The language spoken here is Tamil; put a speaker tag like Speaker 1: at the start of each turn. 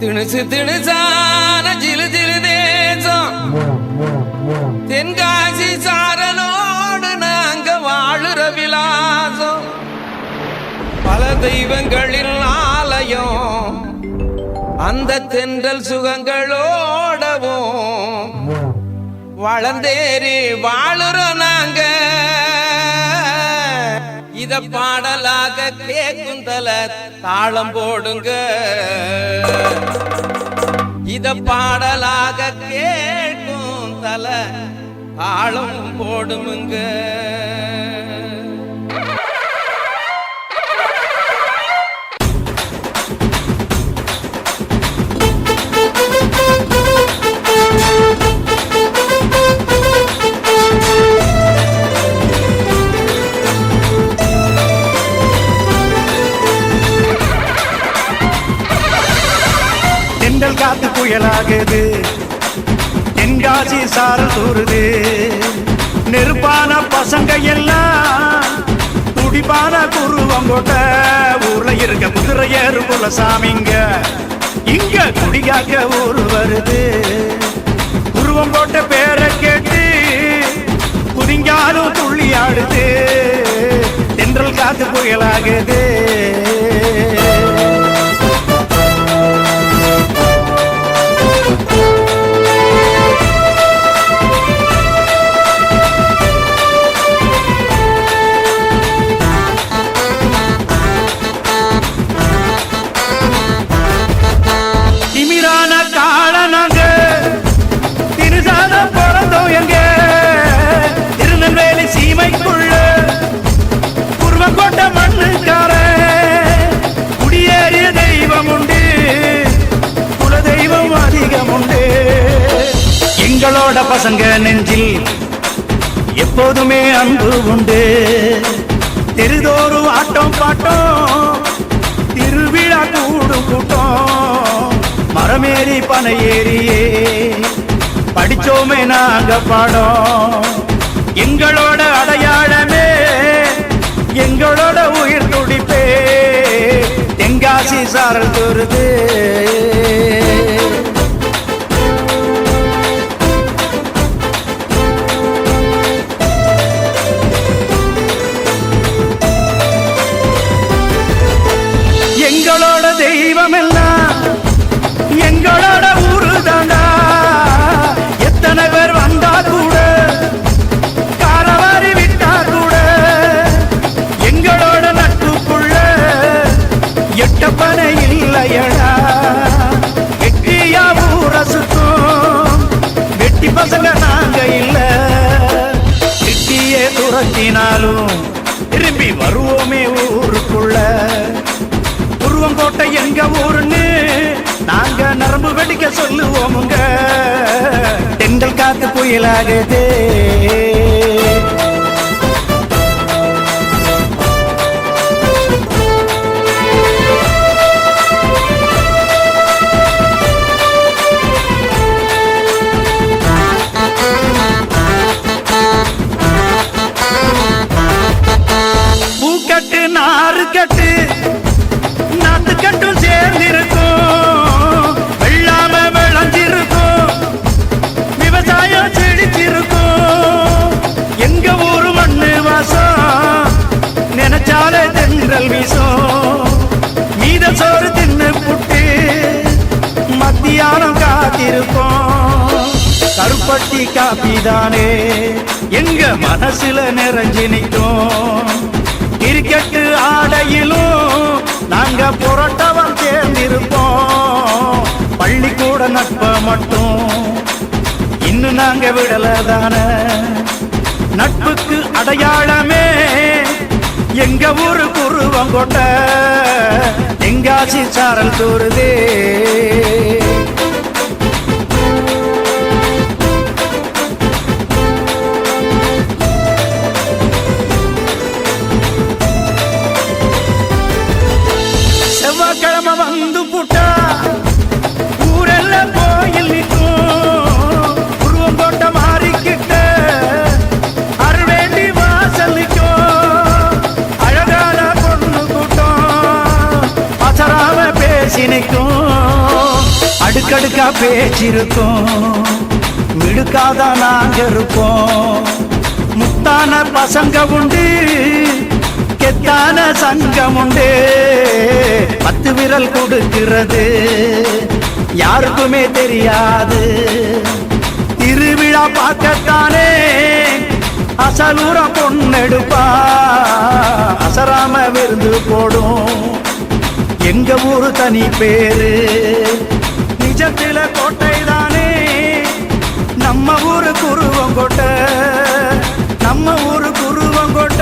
Speaker 1: திணுசு திணுசான ஜிலு ஜிலு தேசம் தென்காசி சாரலோடு நாங்க வாழுற விலாசம் பல தெய்வங்களின் ஆலயம் அந்த தென்றல் சுகங்களோடவும் வளர்ந்தேறி வாழுற நாங்க இத பாடலாக கேக்குந்தல தாளம் போடுங்க இத பாடலாக கேட்கும் தல தாளம் போடுமுங்க
Speaker 2: காத்து புயலாகுது தென்காசி சாரல் தூருது நெருப்பான பசங்க எல்லாம் துடிப்பான குருவம் போட்ட ஊர்ல இருக்க குதிரை ஏறு போல சாமிங்க இங்க குடிகாக்க ஊரு வருது குருவம் போட்ட பேரை கேட்டு குதிங்காலும் துள்ளி ஆடுது தென்றல் காத்து புயலாகுது எங்களோட பசங்க நெஞ்சில் எப்போதுமே அன்பு உண்டு தெருதோறு ஆட்டம் பாட்டம் திருவிழா கூடும் கூட்டம் மரமேறி பனை ஏறியே படிச்சோமே நாங்க பாடம் எங்களோட அடையாளமே எங்களோட உயிர் துடிப்பே தென்காசி சாரல் தூருது எங்களோட தெய்வம் எல்லாம் எங்களோட ஊரு தாண்டா எத்தனை பேர் வந்தா கூட காரவாரி விட்டா கூட எங்களோட நட்புக்குள்ள எட்டப்பனை இல்லையடா எட்டியா ஊர சுத்தம் வெட்டி பசங்க நாங்க இல்ல எட்டியே துரத்தினாலும் திரும்பி வருவோமே ஊருக்குள்ள கோட்டை எங்க ஊருன்னு நாங்க நரம்பு வெடிக்க சொல்லுவோமுங்க தென்றல் காத்து புயலாகுது பூக்கட்டு நாறு கட்டு கட்டும் சேர்ந்திருக்கும் வெள்ளாம விளைஞ்சிருக்கும் விவசாயம் செழிச்சிருக்கும் எங்க ஊரு மண்ணு வாசம் நினைச்சாலே தென்றல் வீசும் மீத சோறு தின்னு புட்டு மத்தியானம் காத்திருப்போம் கருப்பட்டி காப்பிதானே எங்க மனசுல நிறைஞ்சு நிற்கும் கிரிக்கெட்டு ஆடையிலும் நாங்க புரட்டவன் சேர்ந்திருப்போம் பள்ளிக்கூட நட்ப மட்டும் இன்னும் நாங்க விடலதான நட்புக்கு அடையாளமே எங்க ஊரு குருவம் கொண்ட தென்காசி சாரல் தூருதே செவ்வாய்க்கிழமை வந்து புட்டா ஊரெல்லாம் கோயில் நிற்கும் உருவம் கொண்ட மாறிக்கிட்ட அருவேண்டி வாசல் நிற்கும் அழகான பொண்ணு கூட்டம் அசராம பேசி நிற்கும் மிடுக்கா பேச்சிருக்கோம், மிடுக்காத நாங்க இருப்போம். முத்தான பசங்க உண்டு, கெத்தான சங்கம் உண்டு. 10 விரல் கொடுக்கிறது யாருக்குமே தெரியாது. திருவிழா பார்க்கத்தானே அசலூர பொண்ணெடுப்பா, அசராம விருந்து போடும் எங்க ஊரு தனி பேரு. நிஜத்தில கோட்டை தானே நம்ம ஊரு குருவங்கோட்டை, நம்ம ஊரு குருவங்கோட்டை.